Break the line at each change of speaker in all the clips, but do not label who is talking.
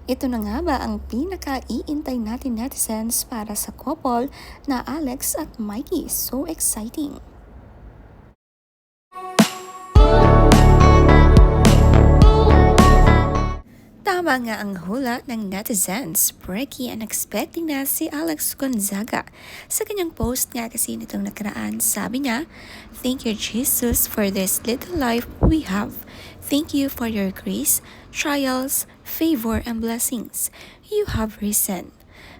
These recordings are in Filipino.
Ito na nga ba ang pinaka-iintay natin netizens para sa couple na Alex at Mikey? So exciting! Tama nga ang hula ng netizens. Breaky and expecting na si Alex Gonzaga. Sa kanyang post nga kasi nitong nakaraan, sabi niya, "Thank you Jesus for this little life we have. Thank you for your grace, trials, favor, and blessings. You have risen."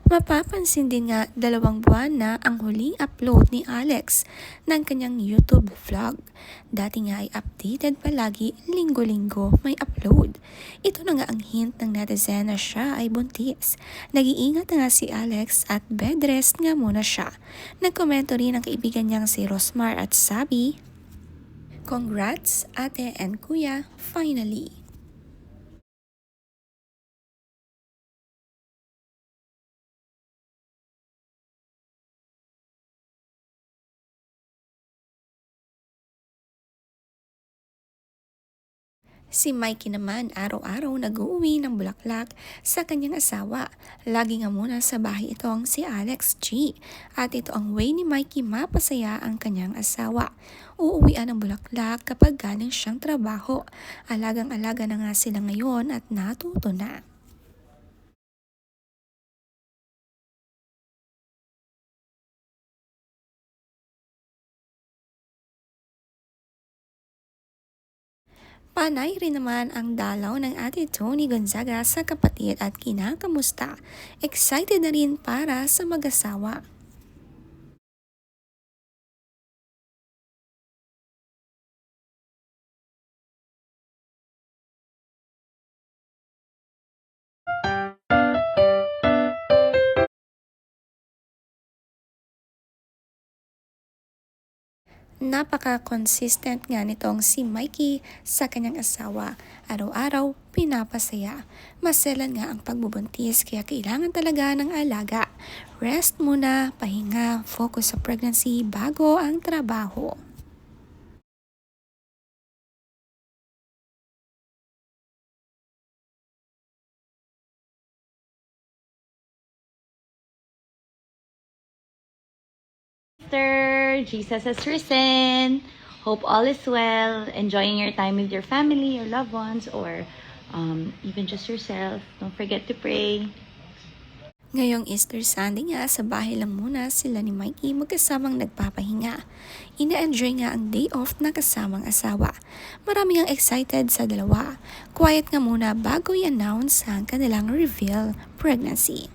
Mapapansin din nga 2 buwan na ang huling upload ni Alex ng kanyang YouTube vlog. Dati nga ay updated palagi, linggo-linggo may upload. Ito na nga ang hint ng netizen na siya ay buntis. Nag-iingat na nga si Alex at bed rest nga muna siya. Nagkomento rin ang kaibigan niyang si Rosmar at sabi, "Congrats ate and kuya, finally." Si Mikey naman araw-araw nag-uuwi ng bulaklak sa kanyang asawa. Lagi nga muna sa bahay itong si Alex G. At ito ang way ni Mikey mapasaya ang kanyang asawa. Uuwian ng bulaklak kapag galing siyang trabaho. Alagang-alaga na nga sila ngayon at natuto na. Panay rin naman ang dalaw ng ate Tony Gonzaga sa kapatid at kinakamusta. Excited na rin para sa mag-asawa. Napaka-consistent nga nitong si Mikey sa kanyang asawa. Araw-araw, pinapasaya. Maselan nga ang pagbubuntis kaya kailangan talaga ng alaga. Rest muna, pahinga, focus sa pregnancy bago ang trabaho.
Jesus has risen. Hope all is well. Enjoying your time with your family, your loved ones, or even just yourself. Don't forget to pray.
Ngayong Easter Sunday nga, sa bahay lang muna sila ni Mikey magkasamang nagpapahinga. Ina-enjoy nga ang day off na kasamang asawa. Marami ang excited sa dalawa. Quiet nga muna bago i-announce ang kanilang reveal pregnancy.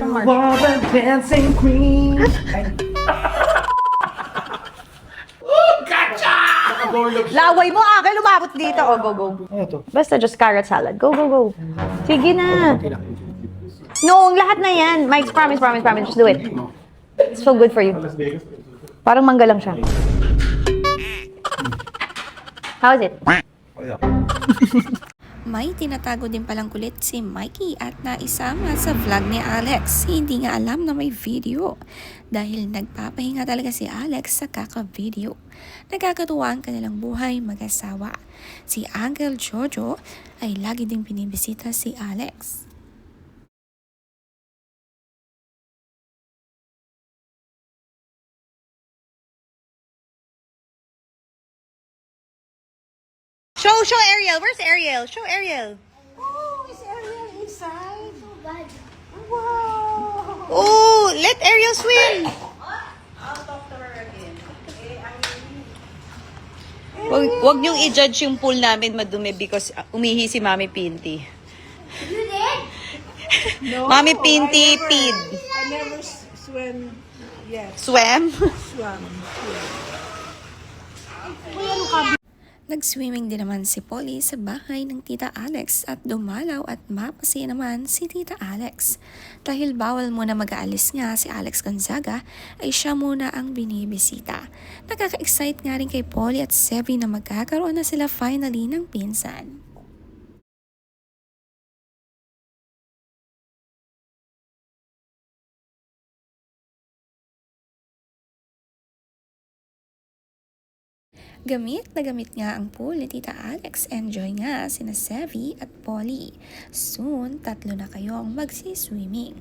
Wow, the dancing queen.
Laway mo, akin lumabot dito. Oh, go, go.
Ano to?
Basta just carrot salad. Go, go, go. Sige na. No, lahat na yan. Mike, promise. Just do it. It's so good for you. Parang mangga lang siya. How is it?
May tinatago din palang kulit si Mikey at naisama sa vlog ni Alex. Hindi nga alam na may video dahil nagpapahinga talaga si Alex sa kaka-video. Nagkakatuwa ang kanilang buhay mag-asawa. Si Uncle Jojo ay lagi ding binibisita si Alex.
Show Ariel. Where's Ariel? Show Ariel.
Oh, is Ariel inside?
So bad.
Wow.
Oh, let Ariel swim. Wag niyong i-judge yung pool namin madumi because umihi si Mami Pinty.
You did?
No,
Mami Pinty peed.
I never swim yet.
Swam?
Swam.
Nag-swimming din naman si Polly sa bahay ng Tita Alex at dumalaw at mapasaya naman si Tita Alex. Dahil bawal muna mag-aalis nga si Alex Gonzaga ay siya muna ang binibisita. Nakaka-excite nga rin kay Polly at Sevi na magkakaroon na sila finally ng pinsan. Gamit na gamit nga ang pool ni Tita Alex. Enjoy nga sina Sevi at Polly. Soon, 3 na kayong magsiswimming.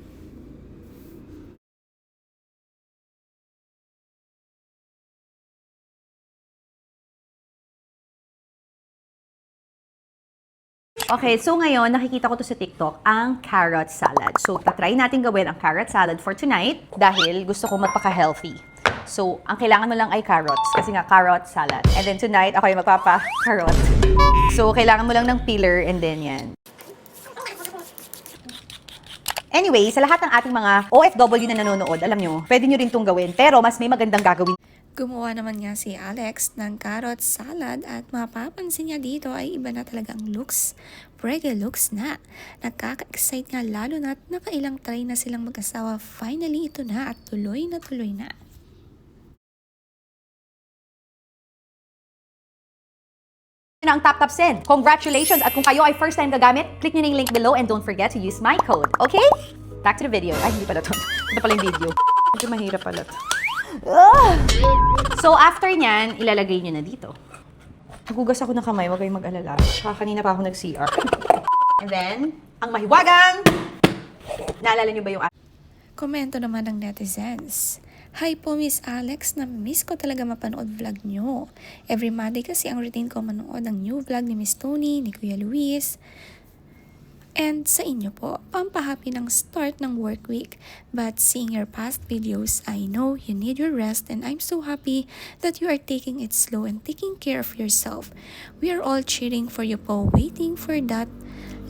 Okay, so ngayon, nakikita ko to sa TikTok, ang carrot salad. So, tatry natin gawin ang carrot salad for tonight dahil gusto ko magpaka-healthy. So, ang kailangan mo lang ay carrots kasi nga carrot salad. And then tonight, ako yung magpapa-carrot. So, kailangan mo lang ng peeler and then yan. Anyway, sa lahat ng ating mga OFW na nanonood, alam nyo, pwede nyo rin itong gawin. Pero mas may magandang gagawin.
Gumawa naman nga si Alex ng carrot salad at mapapansin niya dito ay iba na talaga ang looks. Pretty looks na. Nakaka-excite nga lalo na't nakailang try na silang mag-asawa. Finally, ito na at tuloy na tuloy na.
Na ang Tap Send. Congratulations! At kung kayo ay first time gagamit, click nyo na yung link below and don't forget to use my code. Okay? Back to the video. Ay, hindi pala to. Ito pala yung video. Medyo mahirap pala to. So, after nyan, ilalagay nyo na dito. Nagugas ako ng kamay, huwag kayong mag-alala. Tsaka kanina pa ako nag-CR. And then, ang mahiwagang! Naalala nyo ba yung...
Komento naman ng netizens. Hi po Miss Alex, na-miss ko talaga mapanood vlog nyo. Every Monday kasi ang routine ko manood ng new vlog ni Miss Tony, ni Kuya Luis. And sa inyo po, pampahappy ng start ng work week. But seeing your past videos, I know you need your rest and I'm so happy that you are taking it slow and taking care of yourself. We are all cheering for you po, waiting for that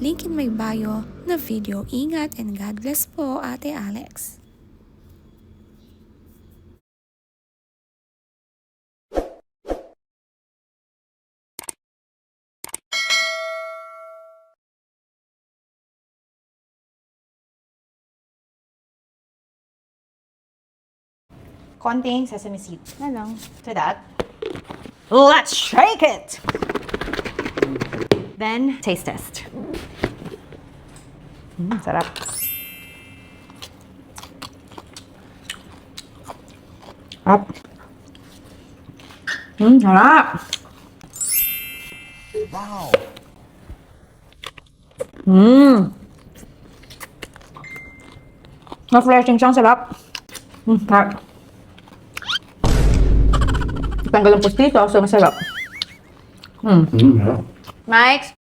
link in my bio na video. Ingat and God bless po, Ate Alex.
Konting sesame seed. Na lang. To that. Let's shake it! Then, taste test. Sarap. Sarap. Sarap! Wow! Na-flashing siyang sarap. Sarap. Tanggal ang pustito, so masarap. Mike?